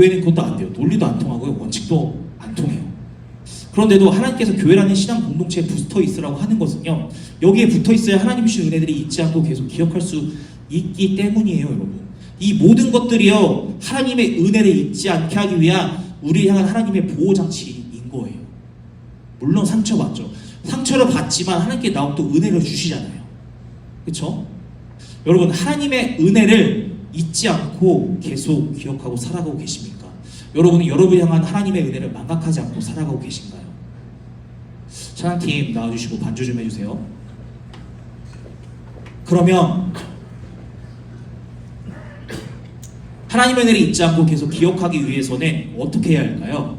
교회는 그것도 안 돼요. 논리도 안 통하고요. 원칙도 안 통해요. 그런데도 하나님께서 교회라는 신앙 공동체에 붙어 있으라고 하는 것은요, 여기에 붙어 있어야 하나님 주신 은혜들이 잊지 않고 계속 기억할 수 있기 때문이에요, 여러분. 이 모든 것들이요, 하나님의 은혜를 잊지 않게 하기 위한 우리를 향한 하나님의 보호장치인 거예요. 물론 상처받죠. 상처를 받지만 하나님께 나오면 또 은혜를 주시잖아요. 그렇죠? 여러분, 하나님의 은혜를 잊지 않고 계속 기억하고 살아가고 계십니까? 여러분은 여러분을 향한 하나님의 은혜를 망각하지 않고 살아가고 계신가요? 찬양팀 나와주시고 반주 좀 해주세요. 그러면 하나님의 은혜를 잊지 않고 계속 기억하기 위해서는 어떻게 해야 할까요?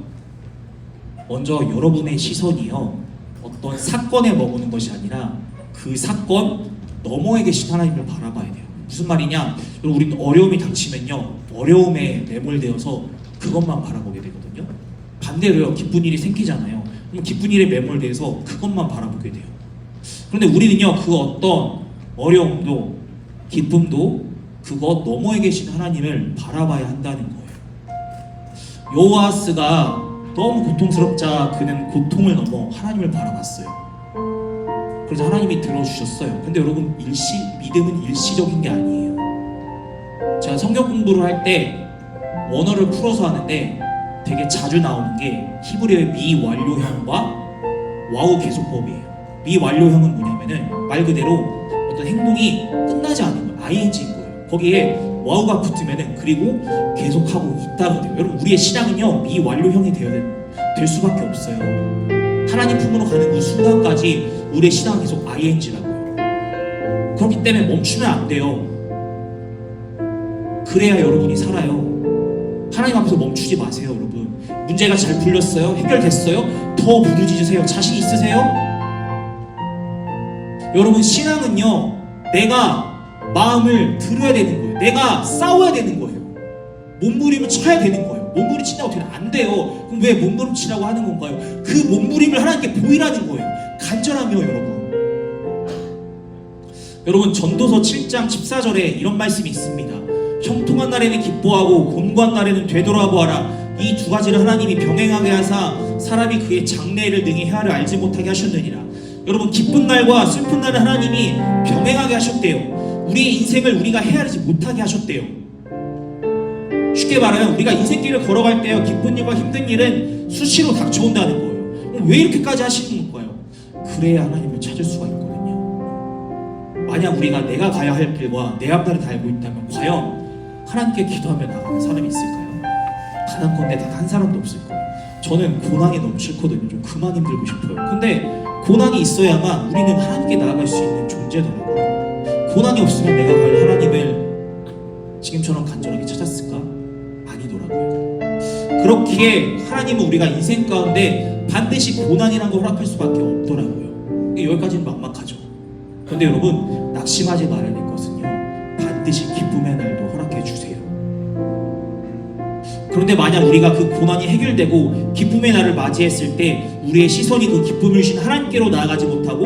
먼저 여러분의 시선이요, 어떤 사건에 머무는 것이 아니라 그 사건 너머에 계신 하나님을 바라봐야 돼요. 무슨 말이냐? 우리는 어려움이 닥치면요, 어려움에 매몰되어서 그것만 바라보게 되거든요. 반대로요, 기쁜 일이 생기잖아요. 그럼 기쁜 일에 매몰돼서 그것만 바라보게 돼요. 그런데 우리는요, 그 어떤 어려움도 기쁨도 그것 너머에 계신 하나님을 바라봐야 한다는 거예요. 여호아스가 너무 고통스럽자 그는 고통을 넘어 하나님을 바라봤어요. 그래서 하나님이 들어주셨어요. 근데 여러분, 믿음은 일시적인 게 아니에요. 제가 성경 공부를 할 때 원어를 풀어서 하는데 되게 자주 나오는 게 히브리어의 미완료형과 와우 계속법이에요. 미완료형은 뭐냐면은 말 그대로 어떤 행동이 끝나지 않은 거예요. ing인 거예요. 거기에 와우가 붙으면은 그리고 계속하고 있다가 돼요. 여러분, 우리의 신앙은요, 미완료형이 될 수밖에 없어요. 하나님 품으로 가는 그 순간까지 우리의 신앙은 계속 ing라고요. 그렇기 때문에 멈추면 안 돼요. 그래야 여러분이 살아요. 하나님 앞에서 멈추지 마세요, 여러분. 문제가 잘 풀렸어요? 해결됐어요? 더 부르짖으세요. 자신 있으세요? 여러분, 신앙은요, 내가 마음을 들어야 되는 거예요. 내가 싸워야 되는 거예요. 몸부림을 쳐야 되는 거예요. 몸부림치다고 되면 안 돼요. 그럼 왜 몸부림치라고 하는 건가요? 그 몸부림을 하나님께 보이라는 거예요. 간절하며, 여러분. 여러분, 전도서 7장 14절에 이런 말씀이 있습니다. 형통한 날에는 기뻐하고 곤고한 날에는 되돌아보아라. 이 두 가지를 하나님이 병행하게 하사 사람이 그의 장래를 능히 헤아려 알지 못하게 하셨느니라. 여러분, 기쁜 날과 슬픈 날을 하나님이 병행하게 하셨대요. 우리의 인생을 우리가 헤아리지 못하게 하셨대요. 쉽게 말하면 우리가 인생길을 걸어갈 때요, 기쁜 일과 힘든 일은 수시로 닥쳐온다는 거예요. 왜 이렇게까지 하시는 건가요? 그래야 하나님을 찾을 수가 있거든요. 만약 우리가 내가 가야 할 길과 내 앞날을 다 알고 있다면 과연 하나님께 기도하며 나가는 사람이 있을까요? 단한컨대 단 한 사람도 없을 거예요. 저는 고난이 너무 싫거든요. 좀 그만 힘들고 싶어요. 근데 고난이 있어야만 우리는 하나님께 나아갈 수 있는 존재더라고요. 고난이 없으면 내가 과연 하나님을 지금처럼 간절하게 찾았을까? 아니더라고요. 그렇기에 하나님은 우리가 인생 가운데 반드시 고난이라는 걸 허락할 수밖에 없더라고요. 여기까지는 막막하죠. 그런데 여러분, 낙심하지 말아야 될 것은요, 반드시 기쁨의 날도 허락해 주세요. 그런데 만약 우리가 그 고난이 해결되고 기쁨의 날을 맞이했을 때 우리의 시선이 그 기쁨을 주신 하나님께로 나아가지 못하고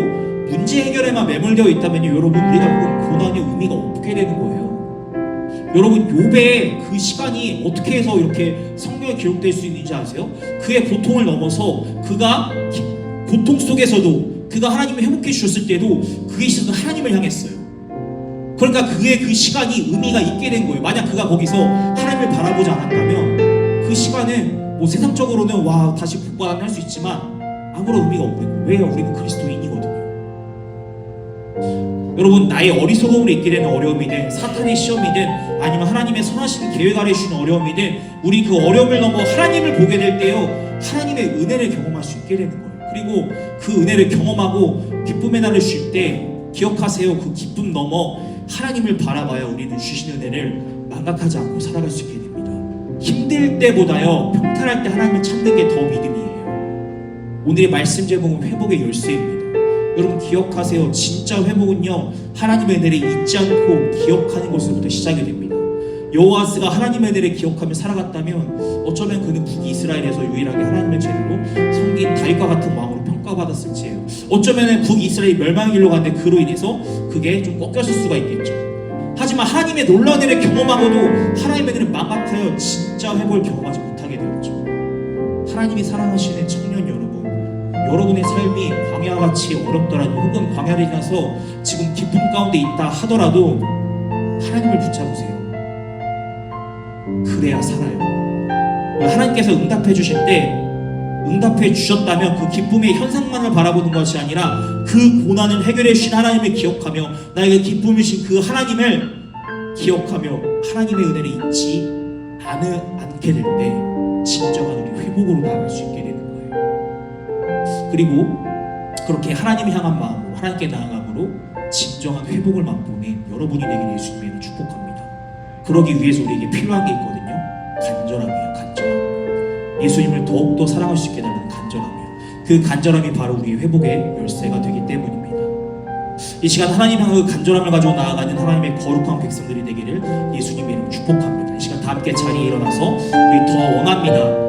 문제 해결에만 매몰되어 있다면요, 여러분, 우리가 본 고난의 의미가 없게 되는 거예요. 여러분, 욥의 그 시간이 어떻게 해서 이렇게 성경에 기록될 수 있는지 아세요? 그의 고통을 넘어서 그가 고통 속에서도 그가 하나님을 회복해 주셨을 때도 그의 시선은 하나님을 향했어요. 그러니까 그의 그 시간이 의미가 있게 된 거예요. 만약 그가 거기서 하나님을 바라보지 않았다면 그 시간은 뭐 세상적으로는 와 다시 복받아 할 수 있지만 아무런 의미가 없는 거예요. 왜요? 우리는 그리스도인이거든요. 여러분, 나의 어리석음으로 있게 되는 어려움이든 사탄의 시험이든 아니면 하나님의 선하신 계획 아래 주신 어려움이든 우리 그 어려움을 넘어 하나님을 보게 될 때요, 하나님의 은혜를 경험할 수 있게 되는 거예요. 그리고 그 은혜를 경험하고 기쁨의 날을 쉴 때 기억하세요. 그 기쁨 넘어 하나님을 바라봐야 우리는 주신 은혜를 망각하지 않고 살아갈 수 있게 됩니다. 힘들 때보다요, 평탄할 때 하나님을 찾는 게 더 믿음이에요. 오늘의 말씀 제목은 회복의 열쇠입니다. 여러분, 기억하세요. 진짜 회복은요, 하나님의 은혜를 잊지 않고 기억하는 것으로부터 시작이 됩니다. 여호아스가 하나님의 은혜를 기억하며 살아갔다면 어쩌면 그는 북이스라엘에서 유일하게 하나님의 제대로 섬긴 다윗과 같은 마음으로 평가받았을지예요. 어쩌면 북이스라엘이 멸망의 길로 갔는데 그로 인해서 그게 좀 꺾였을 수가 있겠죠. 하지만 하나님의 놀라운 일을 경험하고도 하나님의 일을 망각하여 진짜 회복을 경험하지 못하게 되었죠. 하나님이 사랑하시는 청년 여러분, 여러분의 삶이 광야와 같이 어렵더라도 혹은 광야를 지나서 지금 기쁨 가운데 있다 하더라도 하나님을 붙잡으세요. 그래야 살아요. 하나님께서 응답해 주실 때 응답해 주셨다면 그 기쁨의 현상만을 바라보는 것이 아니라 그 고난을 해결해 주신 하나님을 기억하며 나에게 기쁨이신 그 하나님을 기억하며 하나님의 은혜를 잊지 않게 될 때 진정한 우리 회복으로 나아갈 수 있게 되는 거예요. 그리고 그렇게 하나님을 향한 마음으로 하나님께 나아감으로 진정한 회복을 맛보는 여러분이 되기를 예수님의 축복합니다. 그러기 위해서 우리에게 필요한 게 있거든요. 간절함이에요. 간절함. 예수님을 더욱더 사랑할 수 있게 되는 간절함이에요. 그 간절함이 바로 우리의 회복의 열쇠가 되기 때문입니다. 이 시간 하나님 향한 그 간절함을 가지고 나아가는 하나님의 거룩한 백성들이 되기를 예수님의 이름으로 축복합니다. 이 시간 다 함께 자리에 일어나서 우리 더 원합니다.